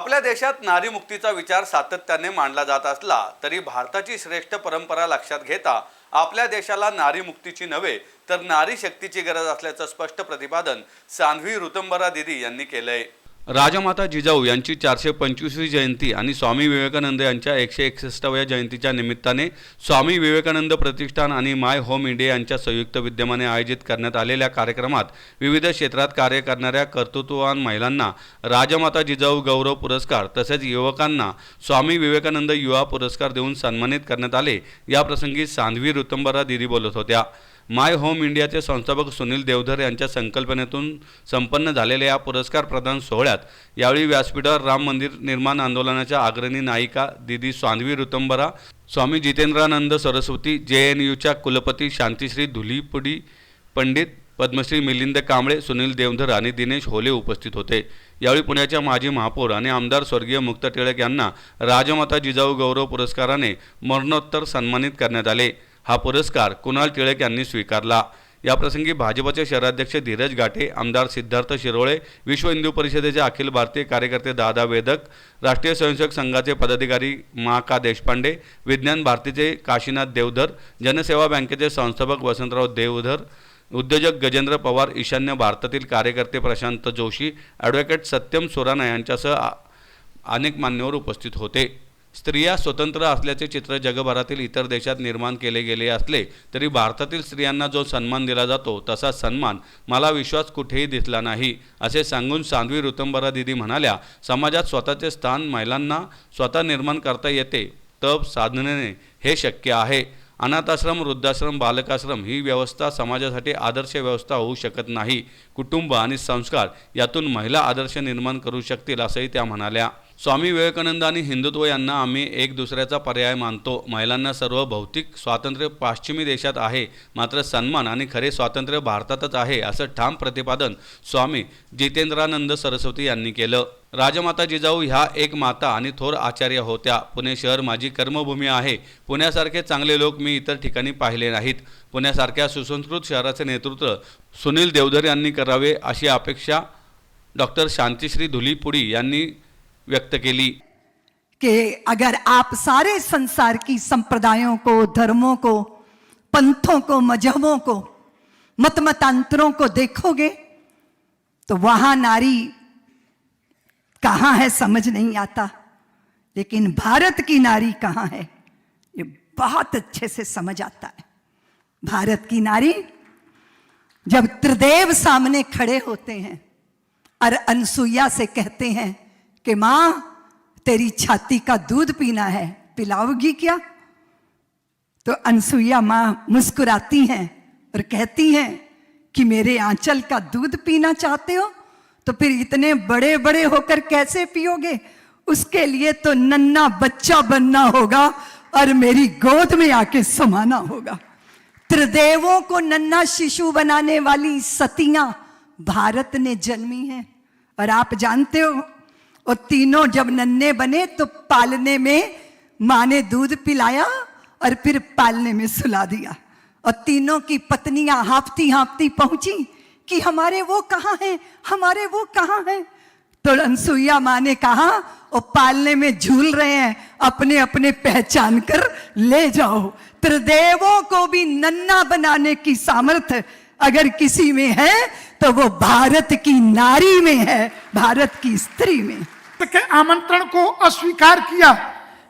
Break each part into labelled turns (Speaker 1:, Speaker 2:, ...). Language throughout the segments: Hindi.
Speaker 1: आपल्या देशात नारीमुक्तीचा विचार सातत्याने मांडला जात असला तरी भारताची श्रेष्ठ परंपरा लक्षात घेता आपल्या देशाला नारीमुक्तीची नव्हे तर नारी शक्तीची गरज असल्याचं स्पष्ट प्रतिपादन साध्वी ऋतुंभरा दीदी यांनी केलंय। राजमाता जिजाऊ यांची 425वी जयंती आणि स्वामी विवेकानंद यांच्या 161व्या जयंतीच्या निमित्ताने स्वामी विवेकानंद प्रतिष्ठान आणि माय होम इंडिया यांच्या संयुक्त विद्यमाने आयोजित करण्यात आलेल्या कार्यक्रमात विविध क्षेत्रात कार्य करणाऱ्या कर्तृत्ववान महिलांना राजमाता जिजाऊ गौरव पुरस्कार तसेच युवकांना स्वामी विवेकानंद युवा पुरस्कार देऊन सन्मानित करण्यात आले। या प्रसंगी साध्वी ऋतुंभरा दीदी बोलत होत्या। माय होम इंडियाचे संस्थापक सुनील देवधर यांच्या संकल्पनेतून संपन्न झालेल्या या पुरस्कार प्रदान सोहळ्यात यावेळी व्यासपीठावर राम मंदिर निर्माण आंदोलनाच्या अग्रणी नायिका दीदी साध्वी ऋतुंभरा, स्वामी जितेंद्रानंद सरस्वती, JNUच्या कुलपती शांतिश्री धुलीपुडी, पंडित पद्मश्री मिलिंद कांबळे, सुनील देवधर आणि दिनेश होले उपस्थित होते। यावेळी पुण्याच्या माजी महापौर आणि आमदार स्वर्गीय मुक्ता टिळक यांना राजमाता जिजाऊ गौरव पुरस्काराने मरणोत्तर सन्मानित करण्यात आले। हा पुरस्कार कुणाल टिळक यांनी स्वीकारला। या प्रसंगी भाजपचे शहराध्यक्ष धीरज गाठे, आमदार सिद्धार्थ शिरोळे, विश्व हिंदू परिषदेचे अखिल भारतीय कार्यकर्ते दादा वेदक, राष्ट्रीय स्वयंसेवक संघाचे पदाधिकारी मा देशपांडे, विज्ञान भारतीचे काशीनाथ देवधर, जनसेवा बँकेचे संस्थापक वसंतराव देवधर, उद्योजक गजेंद्र पवार, ईशान्य भारतातील कार्यकर्ते प्रशांत जोशी, ॲडव्होकेट सत्यम सोराना यांच्यासह अनेक मान्यवर उपस्थित होते। स्त्रिया स्वतंत्र असल्याचे चित्र जगभरातील इतर देशात निर्माण केले गेले असले तरी भारतातील स्त्रियांना जो सन्मान दिला जातो तसा सन्मान मला विश्वास कुठेही दिसला नाही, असे सांगून साध्वी ऋतुंभरा दीदी म्हणाल्या, समाजात स्वतःचे स्थान महिलांना स्वतः निर्माण करता येते, तप साधनेने हे शक्य आहे। अनाथाश्रम, वृद्धाश्रम, बालकाश्रम ही व्यवस्था समाजासाठी आदर्श व्यवस्था होऊ शकत नाही। कुटुंब आणि संस्कार यातून महिला आदर्श निर्माण करू शकतील, असंही त्या म्हणाल्या। स्वामी विवेकानंद आणि हिंदुत्व यांना आम्ही एक दुसऱ्याचा पर्याय मानतो। महिलांना सर्व भौतिक स्वातंत्र्य पश्चिमी देशात आहे, मात्र सन्मान आणि खरे स्वातंत्र्य भारतातच आहे, असं ठाम प्रतिपादन स्वामी जितेंद्रानंद सरस्वती यांनी केलं। राजमाता जिजाऊ ह्या एक माता आणि थोर आचार्य होत्या। पुणे शहर माझी कर्मभूमी आहे। पुण्यासारखे चांगले लोक मी इतर ठिकाणी पाहिले नाहीत। पुण्यासारख्या सुसंस्कृत शहराचे नेतृत्व सुनील देवधर यांनी करावे अशी अपेक्षा डॉक्टर शांतिश्री धुलीपुडी यांनी व्यक्त केली।
Speaker 2: कि अगर आप सारे संसार की संप्रदायों को, धर्मों को, पंथों को, मजहबों को, मतमतांतरों को देखोगे तो वहां नारी कहाँ है समझ नहीं आता, लेकिन भारत की नारी कहाँ है ये बहुत अच्छे से समझ आता है। भारत की नारी जब त्रिदेव सामने खड़े होते हैं और अनसुईया से कहते हैं कि मां तेरी छाती का दूध पीना है, पिलाओगी क्या? तो अनसुईया मां मुस्कुराती हैं और कहती हैं कि मेरे आंचल का दूध पीना चाहते हो तो फिर इतने बड़े बड़े होकर कैसे पियोगे? उसके लिए तो नन्हा बच्चा बनना होगा और मेरी गोद में आके समाना होगा। त्रिदेवों को नन्हा शिशु बनाने वाली सतियां भारत ने जन्मी हैं। और आप जानते हो और तीनों जब नन्हे बने तो पालने में माँ ने दूध पिलाया और फिर पालने में सुला दिया। और तीनों की पत्नियां हाँफती हाँफती पहुंची कि हमारे वो कहाँ हैं, हमारे वो कहाँ हैं? तो अनसुईया माँ ने कहा वो पालने में झूल रहे हैं, अपने अपने पहचान कर ले जाओ। त्रिदेवों को भी नन्हा बनाने की सामर्थ्य अगर किसी में है तो वो भारत की नारी में है, भारत की स्त्री में।
Speaker 3: के आमंत्रण को अस्वीकार किया,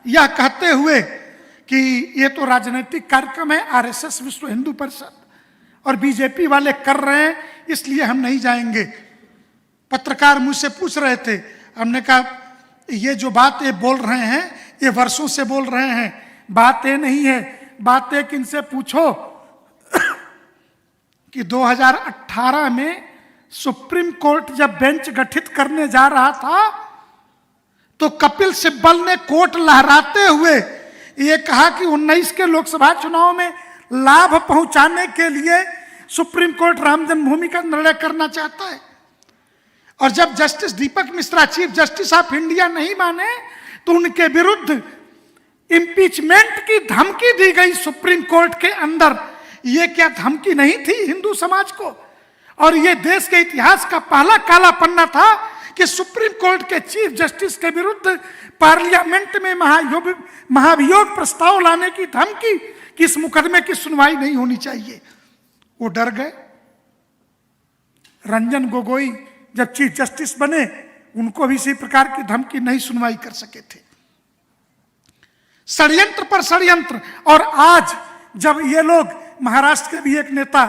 Speaker 3: यह कहते हुए कि ये तो राजनीतिक कार्यक्रम है, RSS विश्व हिंदू परिषद और बीजेपी वाले कर रहे हैं, इसलिए हम नहीं जाएंगे। पत्रकार मुझसे पूछ रहे थे, हमने कहा ये जो बात ये बोल रहे हैं ये वर्षों से बोल रहे हैं, बात ये नहीं है। बात एक इनसे पूछो कि 2018 में सुप्रीम कोर्ट जब बेंच गठित करने जा रहा था तो कपिल सिब्बल ने कोर्ट लहराते हुए ये कहा कि 19 के लोकसभा चुनाव में लाभ पहुंचाने के लिए सुप्रीम कोर्ट राम जन्मभूमि का निर्णय करना चाहता है। और जब justice Deepak Mishra chief justice of India नहीं माने तो उनके विरुद्ध इंपीचमेंट की धमकी दी गई सुप्रीम कोर्ट के अंदर। ये क्या धमकी नहीं थी हिंदू समाज को? और ये देश के इतिहास का पहला काला पन्ना था कि सुप्रीम कोर्ट के चीफ जस्टिस के विरुद्ध पार्लियामेंट में महाभियोग प्रस्ताव लाने की धमकी कि इस मुकदमे की सुनवाई नहीं होनी चाहिए। वो डर गए। रंजन गोगोई जब चीफ जस्टिस बने, उनको भी इसी प्रकार की धमकी, नहीं सुनवाई कर सके थे। षड्यंत्र पर षड्यंत्र। और आज जब ये लोग, महाराष्ट्र के भी एक नेता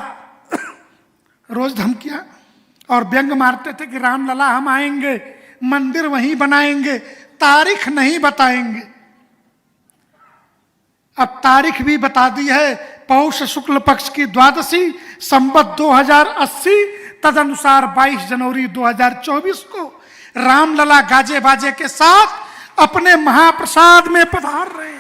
Speaker 3: रोज धमकियां और व्यंग मारते थे कि रामलला हम आएंगे, मंदिर वहीं बनाएंगे, तारीख नहीं बताएंगे। अब तारीख भी बता दी है, पौष शुक्ल पक्ष की द्वादशी, संवत 2080, तदनुसार 22 जनवरी 2024 को रामलला गाजे बाजे के साथ अपने महाप्रसाद में पधार रहे हैं।